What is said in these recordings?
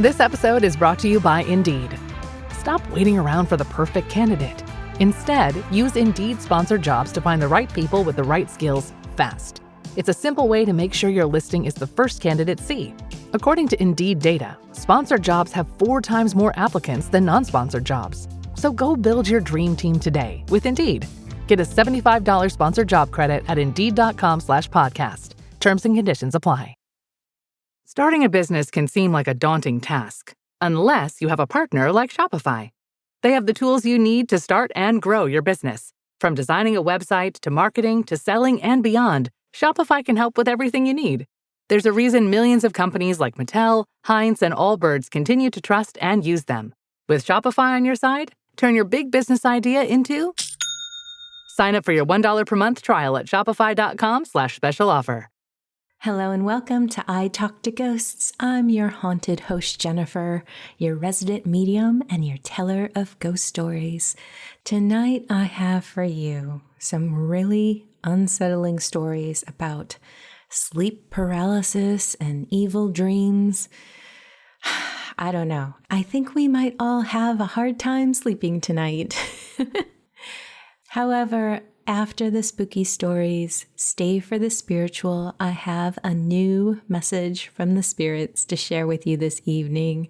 This episode is brought to you by Indeed. Stop waiting around for the perfect candidate. Instead, use Indeed sponsored jobs to find the right people with the right skills fast. It's a simple way to make sure your listing is the first candidates see. According to Indeed data, sponsored jobs have 4 times more applicants than non-sponsored jobs. So go build your dream team today with Indeed. Get a $75 sponsored job credit at Indeed.com/podcast. Terms and conditions apply. Starting a business can seem like a daunting task, unless you have a partner like Shopify. They have the tools you need to start and grow your business. From designing a website to marketing to selling and beyond, Shopify can help with everything you need. There's a reason millions of companies like Mattel, Heinz, and Allbirds continue to trust and use them. With Shopify on your side, turn your big business idea into... Sign up for your $1 per month trial at shopify.com/special offer. Hello and welcome to I Talk to Ghosts. I'm your haunted host, Jennifer, your resident medium and your teller of ghost stories. Tonight, I have for you some really unsettling stories about sleep paralysis and evil dreams. I don't know. I think we might all have a hard time sleeping tonight. However, after the spooky stories, stay for the spiritual. I have a new message from the spirits to share with you this evening.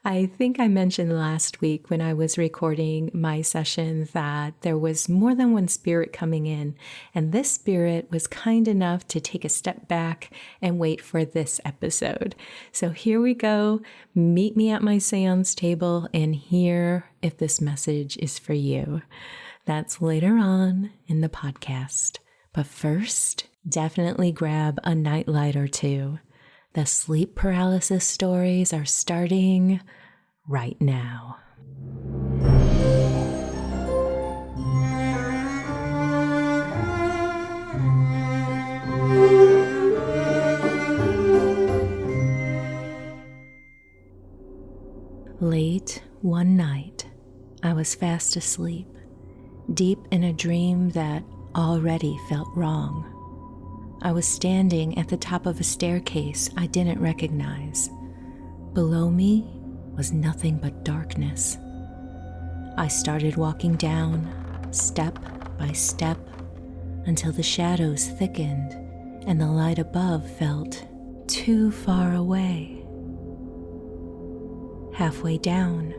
I think I mentioned last week when I was recording my session that there was more than one spirit coming in, and this spirit was kind enough to take a step back and wait for this episode. So here we go. Meet me at my seance table and hear if this message is for you. That's later on in the podcast. But first, definitely grab a nightlight or two. The sleep paralysis stories are starting right now. Late one night, I was fast asleep, deep in a dream that already felt wrong. I was standing at the top of a staircase I didn't recognize. Below me was nothing but darkness. I started walking down, step by step, until the shadows thickened and the light above felt too far away. Halfway down,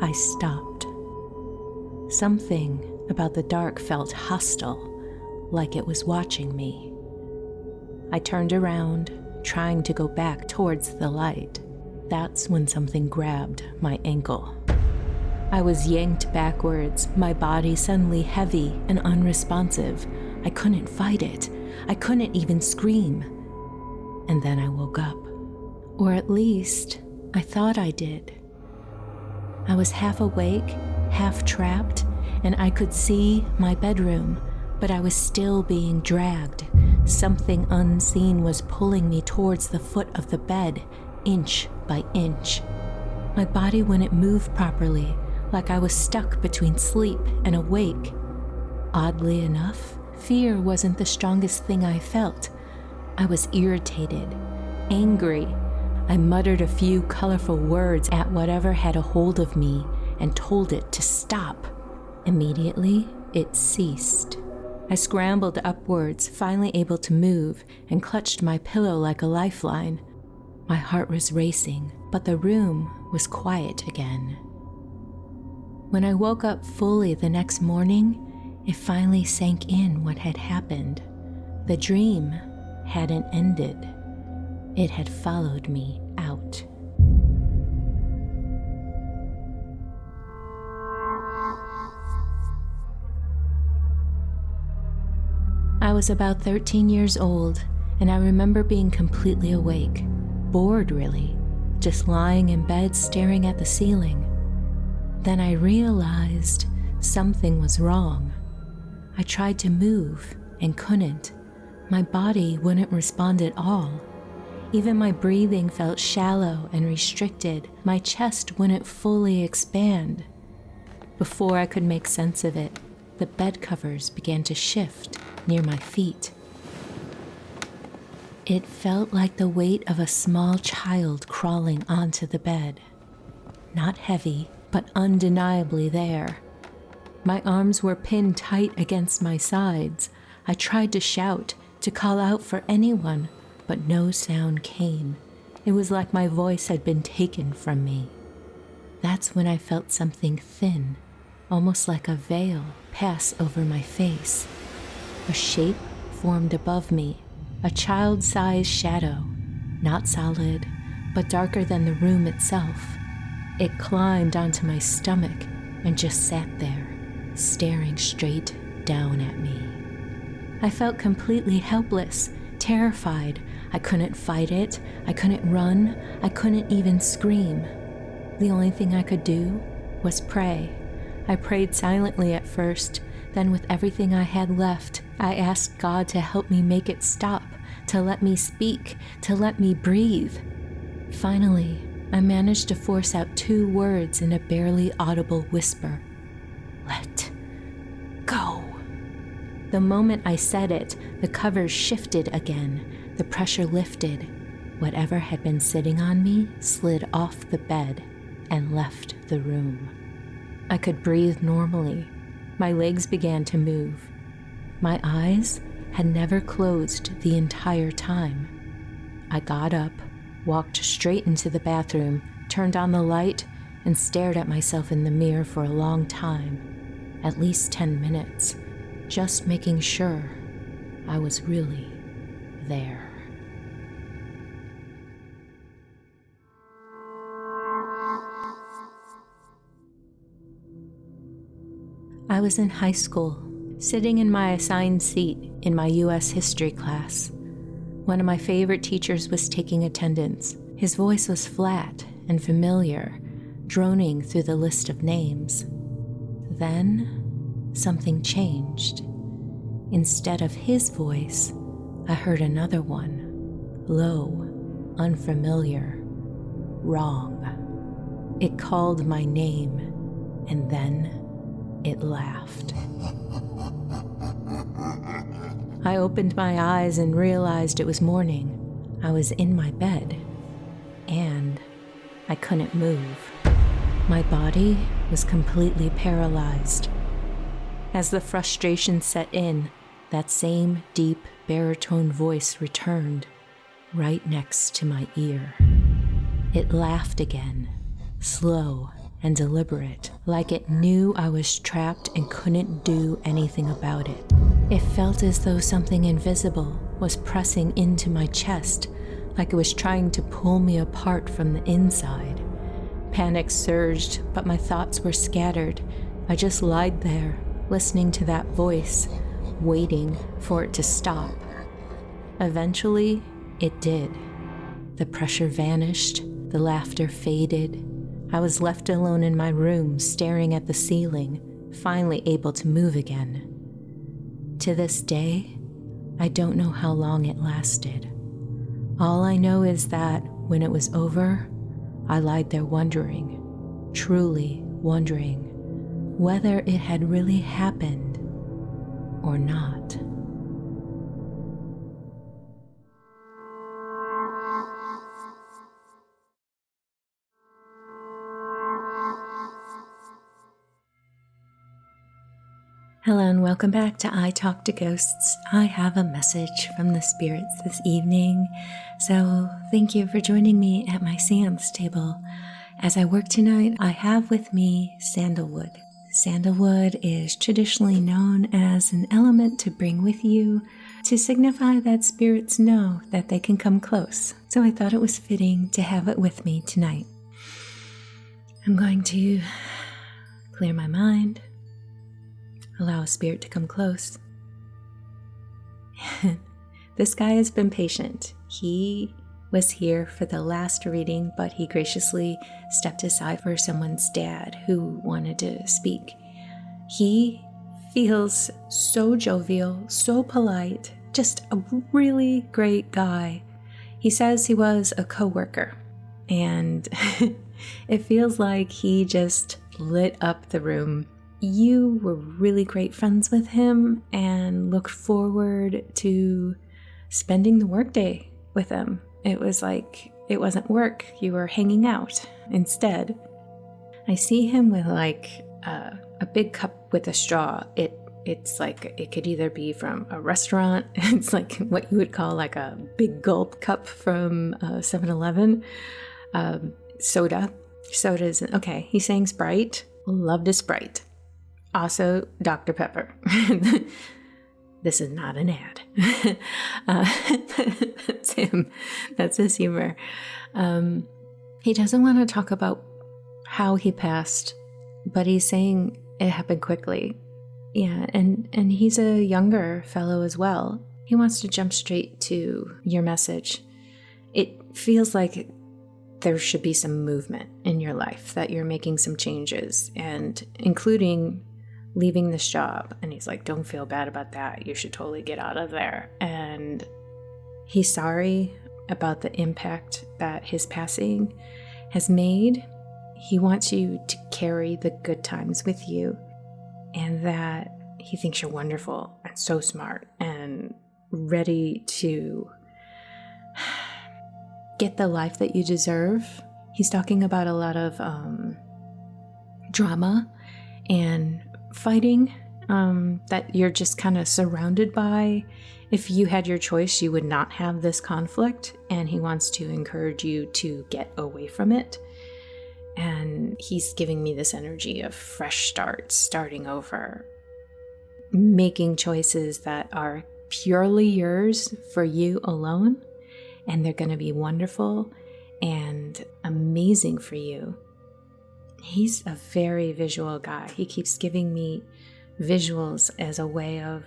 I stopped. Something about the dark felt hostile, like it was watching me. I turned around, trying to go back towards the light. That's when something grabbed my ankle. I was yanked backwards, my body suddenly heavy and unresponsive. I couldn't fight it. I couldn't even scream. And then I woke up. Or at least, I thought I did. I was half awake, half trapped, and I could see my bedroom, but I was still being dragged. Something unseen was pulling me towards the foot of the bed, inch by inch. My body wouldn't move properly, like I was stuck between sleep and awake. Oddly enough, fear wasn't the strongest thing I felt. I was irritated, angry. I muttered a few colorful words at whatever had a hold of me and told it to stop. Immediately, it ceased. I scrambled upwards, finally able to move, and clutched my pillow like a lifeline. My heart was racing, but the room was quiet again. When I woke up fully the next morning, it finally sank in what had happened. The dream hadn't ended. It had followed me out. I was about 13 years old, and I remember being completely awake, bored really, just lying in bed staring at the ceiling. Then I realized something was wrong. I tried to move and couldn't. My body wouldn't respond at all. Even my breathing felt shallow and restricted. My chest wouldn't fully expand. Before I could make sense of it, the bed covers began to shift near my feet. It felt like the weight of a small child crawling onto the bed. Not heavy, but undeniably there. My arms were pinned tight against my sides. I tried to shout, to call out for anyone, but no sound came. It was like my voice had been taken from me. That's when I felt something thin, almost like a veil, pass over my face. A shape formed above me, a child-sized shadow, not solid, but darker than the room itself. It climbed onto my stomach and just sat there, staring straight down at me. I felt completely helpless, terrified. I couldn't fight it, I couldn't run, I couldn't even scream. The only thing I could do was pray. I prayed silently at first, then with everything I had left, I asked God to help me make it stop, to let me speak, to let me breathe. Finally, I managed to force out 2 words in a barely audible whisper. Let go. The moment I said it, the covers shifted again, the pressure lifted. Whatever had been sitting on me slid off the bed and left the room. I could breathe normally. My legs began to move. My eyes had never closed the entire time. I got up, walked straight into the bathroom, turned on the light, and stared at myself in the mirror for a long time, at least 10 minutes, just making sure I was really there. I was in high school, sitting in my assigned seat in my U.S. history class. One of my favorite teachers was taking attendance. His voice was flat and familiar, droning through the list of names. Then, something changed. Instead of his voice, I heard another one, low, unfamiliar, wrong. It called my name, and then it laughed. I opened my eyes and realized it was morning. I was in my bed, and I couldn't move. My body was completely paralyzed. As the frustration set in, that same deep baritone voice returned, right next to my ear. It laughed again, slow and deliberate, like it knew I was trapped and couldn't do anything about it. It felt as though something invisible was pressing into my chest, like it was trying to pull me apart from the inside. Panic surged, but my thoughts were scattered. I just lied there, listening to that voice, waiting for it to stop. Eventually, it did. The pressure vanished, the laughter faded. I was left alone in my room, staring at the ceiling, finally able to move again. To this day, I don't know how long it lasted. All I know is that when it was over, I lied there wondering, truly wondering, whether it had really happened or not. Hello and welcome back to I Talk to Ghosts. I have a message from the spirits this evening, so thank you for joining me at my seance table. As I work tonight, I have with me sandalwood. Sandalwood is traditionally known as an element to bring with you to signify that spirits know that they can come close. So I thought it was fitting to have it with me tonight. I'm going to clear my mind. Allow a spirit to come close. This guy has been patient. He was here for the last reading, but he graciously stepped aside for someone's dad who wanted to speak. He feels so jovial, so polite, just a really great guy. He says he was a coworker, and it feels like he just lit up the room. You were really great friends with him and looked forward to spending the workday with him. It was like it wasn't work. You were hanging out. Instead, I see him with like a big cup with a straw. It's like it could either be from a restaurant. It's like what you would call like a big gulp cup from 7-Eleven. Soda. Soda's okay. He's saying Sprite. Loved a Sprite. Also, Dr. Pepper. This is not an ad. That's him. That's his humor. He doesn't want to talk about how he passed, but he's saying it happened quickly. Yeah, and he's a younger fellow as well. He wants to jump straight to your message. It feels like there should be some movement in your life, that you're making some changes, and including leaving this job. And he's like, don't feel bad about that. You should totally get out of there. And he's sorry about the impact that his passing has made. He wants you to carry the good times with you, and that he thinks you're wonderful and so smart and ready to get the life that you deserve. He's talking about a lot of drama and fighting that you're just kind of surrounded by. If you had your choice, you would not have this conflict, and he wants to encourage you to get away from it. And he's giving me this energy of fresh starts, starting over, making choices that are purely yours for you alone, and they're going to be wonderful and amazing for you. He's a very visual guy. He keeps giving me visuals as a way of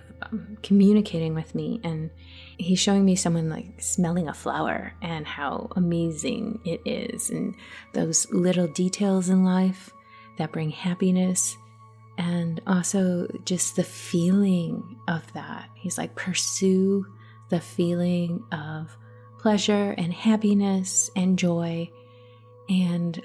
communicating with me, and he's showing me someone like smelling a flower and how amazing it is, and those little details in life that bring happiness, and also just the feeling of that. He's like, pursue the feeling of pleasure and happiness and joy, and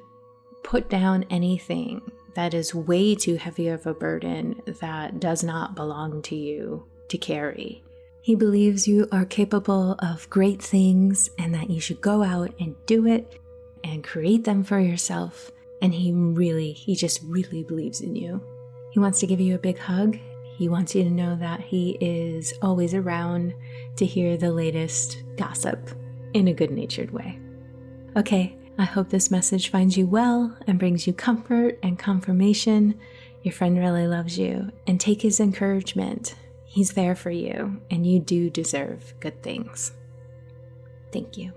put down anything that is way too heavy of a burden that does not belong to you to carry. He believes you are capable of great things and that you should go out and do it and create them for yourself. And he just really believes in you. He wants to give you a big hug. He wants you to know that he is always around to hear the latest gossip in a good-natured way. Okay, I hope this message finds you well and brings you comfort and confirmation. Your friend really loves you, and take his encouragement. He's there for you, and you do deserve good things. Thank you.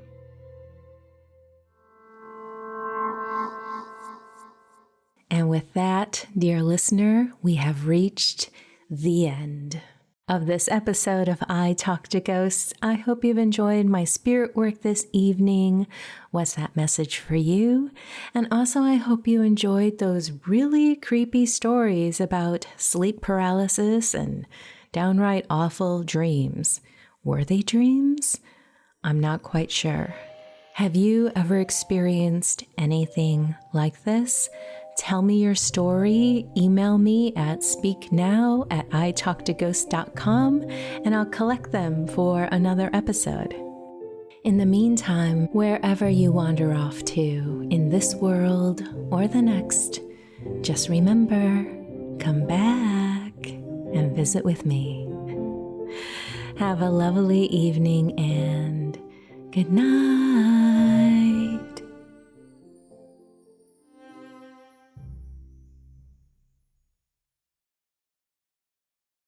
And with that, dear listener, we have reached the end of this episode of I Talk to Ghosts. I hope you've enjoyed my spirit work this evening. What's that message for you? And also, I hope you enjoyed those really creepy stories about sleep paralysis and downright awful dreams. Were they dreams? I'm not quite sure. Have you ever experienced anything like this? Tell me your story. Email me at speaknow@italktoghosts.com, and I'll collect them for another episode. In the meantime, wherever you wander off to in this world or the next, just remember, come back and visit with me. Have a lovely evening and good night.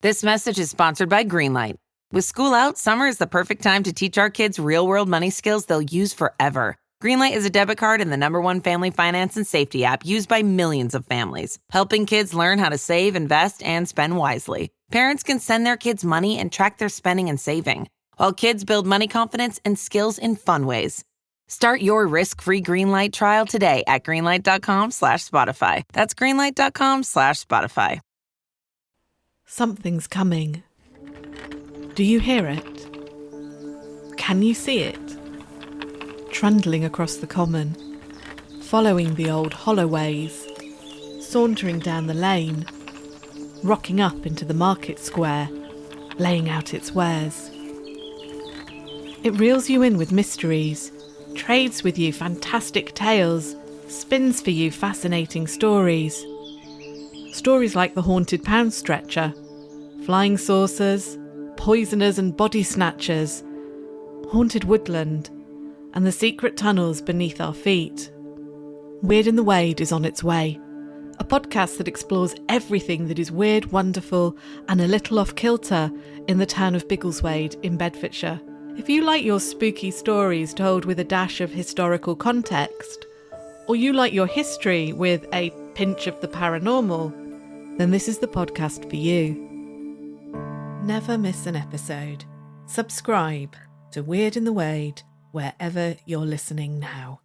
This message is sponsored by Greenlight. With school out, summer is the perfect time to teach our kids real-world money skills they'll use forever. Greenlight is a debit card and the #1 family finance and safety app used by millions of families, helping kids learn how to save, invest, and spend wisely. Parents can send their kids money and track their spending and saving, while kids build money confidence and skills in fun ways. Start your risk-free Greenlight trial today at greenlight.com/Spotify. That's greenlight.com/Spotify. Something's coming. Do you hear it? Can you see it? Trundling across the common, following the old holloways, sauntering down the lane, rocking up into the market square, laying out its wares. It reels you in with mysteries, trades with you fantastic tales, spins for you fascinating stories. Stories like the haunted pound stretcher, flying saucers, poisoners and body snatchers, haunted woodland, and the secret tunnels beneath our feet. Weird in the Wade is on its way, a podcast that explores everything that is weird, wonderful, and a little off-kilter in the town of Biggleswade in Bedfordshire. If you like your spooky stories told with a dash of historical context, or you like your history with a pinch of the paranormal, then this is the podcast for you. Never miss an episode. Subscribe to Weird in the Wade wherever you're listening now.